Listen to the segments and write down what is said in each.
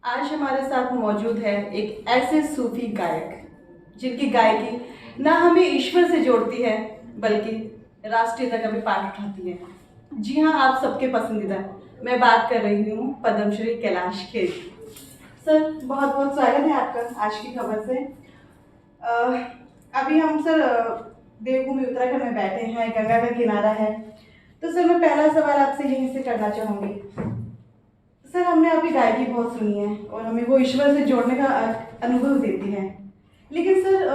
आज हमारे साथ मौजूद है एक ऐसे सूफी गायक जिनकी गायकी न हमें ईश्वर से जोड़ती है बल्कि राष्ट्रीयता का भी पाठ उठाती है। जी हाँ, आप सबके पसंदीदा, मैं बात कर रही हूँ पद्मश्री कैलाश खेर। सर, बहुत बहुत स्वागत है आपका आज की खबर से। अभी हम सर देवभूमि उत्तराखंड में बैठे हैं, गंगा का किनारा है। तो सर, मैं पहला सवाल आपसे यहीं से करना चाहूँगी। सर, हमने आपकी गायकी बहुत सुनी है और हमें वो ईश्वर से जोड़ने का अनुभव देती है। लेकिन सर,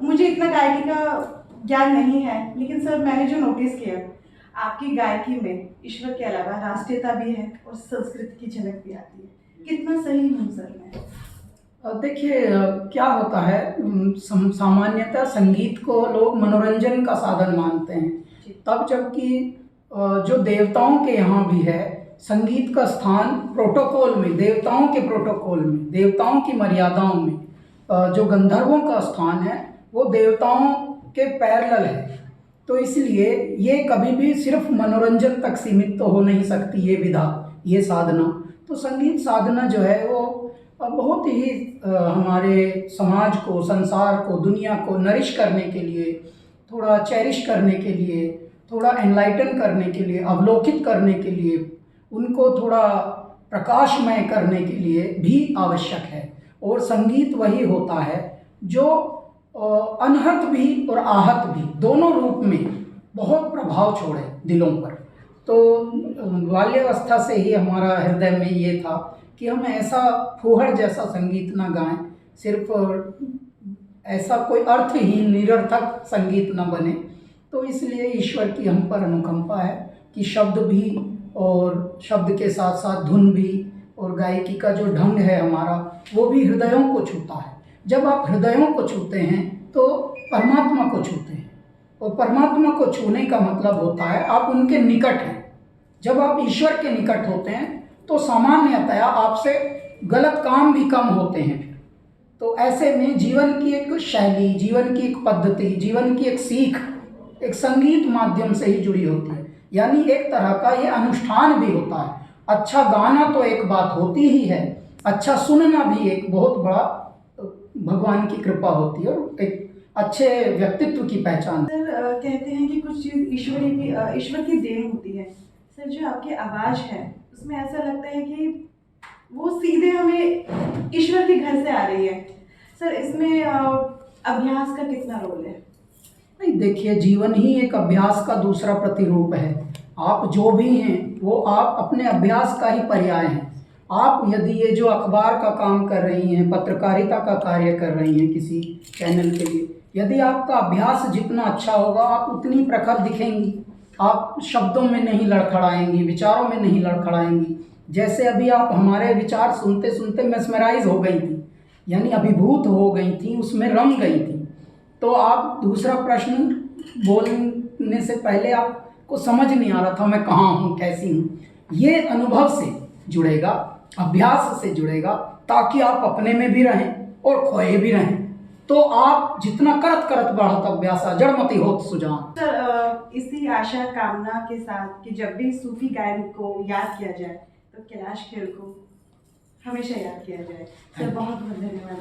मुझे इतना गायकी का ज्ञान नहीं है, लेकिन सर मैंने जो नोटिस किया, आपकी गायकी में ईश्वर के अलावा राष्ट्रीयता भी है और संस्कृति की झलक भी आती है। कितना सही हूँ सर मैं? देखिए, क्या होता है, सामान्यतः संगीत को लोग मनोरंजन का साधन मानते हैं, तब जबकि जो देवताओं के यहाँ भी है संगीत का स्थान प्रोटोकॉल में, देवताओं के प्रोटोकॉल में, देवताओं की मर्यादाओं में। जो गंधर्वों का स्थान है वो देवताओं के पैरेलल है। तो इसलिए ये कभी भी सिर्फ मनोरंजन तक सीमित तो हो नहीं सकती ये विधा, ये साधना। तो संगीत साधना जो है वो बहुत ही हमारे समाज को, संसार को, दुनिया को नरिश करने के लिए, थोड़ा चेरिश करने के लिए, थोड़ा एनलाइटन करने के लिए, अवलोकित करने के लिए, उनको थोड़ा प्रकाशमय करने के लिए भी आवश्यक है। और संगीत वही होता है जो अनहत भी और आहत भी दोनों रूप में बहुत प्रभाव छोड़े दिलों पर। तो बाल्यावस्था से ही हमारा हृदय में ये था कि हम ऐसा फूहड़ जैसा संगीत ना गाएं, सिर्फ ऐसा कोई अर्थहीन निरर्थक संगीत न बने। तो इसलिए ईश्वर की हम पर अनुकंपा है कि शब्द भी और शब्द के साथ साथ धुन भी और गायकी का जो ढंग है हमारा वो भी हृदयों को छूता है। जब आप हृदयों को छूते हैं तो परमात्मा को छूते हैं, और परमात्मा को छूने का मतलब होता है आप उनके निकट हैं। जब आप ईश्वर के निकट होते हैं तो सामान्यतया आपसे गलत काम भी कम होते हैं। तो ऐसे में जीवन की एक शैली, जीवन की एक पद्धति, जीवन की एक सीख एक संगीत माध्यम से ही जुड़ी होती है। यानी एक तरह का ये अनुष्ठान भी होता है। अच्छा गाना तो एक बात होती ही है, अच्छा सुनना भी एक बहुत बड़ा भगवान की कृपा होती है और एक अच्छे व्यक्तित्व की पहचान। सर, कहते हैं कि कुछ चीज़ ईश्वर की देन होती है। सर, जो आपकी आवाज़ है उसमें ऐसा लगता है कि वो सीधे हमें ईश्वर के घर से आ रही है। सर, इसमें अभ्यास का कितना रोल है? नहीं, देखिए, जीवन ही एक अभ्यास का दूसरा प्रतिरूप है। आप जो भी हैं वो आप अपने अभ्यास का ही पर्याय हैं। आप यदि ये जो अखबार का काम कर रही हैं, पत्रकारिता का कार्य कर रही हैं किसी चैनल के लिए, यदि आपका अभ्यास जितना अच्छा होगा आप उतनी प्रखर दिखेंगी। आप शब्दों में नहीं लड़खड़ाएंगी, विचारों में नहीं लड़खड़ाएंगी। जैसे अभी आप हमारे विचार सुनते सुनते मेस्मराइज हो गई थी, यानी अभिभूत हो गई थी, उसमें रम गई थी। तो आप दूसरा प्रश्न बोलने से पहले आपको समझ नहीं आ रहा था मैं कहाँ हूँ, कैसी हूँ। ये अनुभव से जुड़ेगा, अभ्यास से जुड़ेगा, ताकि आप अपने में भी रहें और खोए भी रहें। तो आप जितना करत करत बढ़त अभ्यासा जड़मति होत सुजान। सर, इसी आशा कामना के साथ कि जब भी सूफी गायन को याद किया जाए तो कैलाश खेर को हमेशा याद किया जाए। सर, बहुत बहुत धन्यवाद।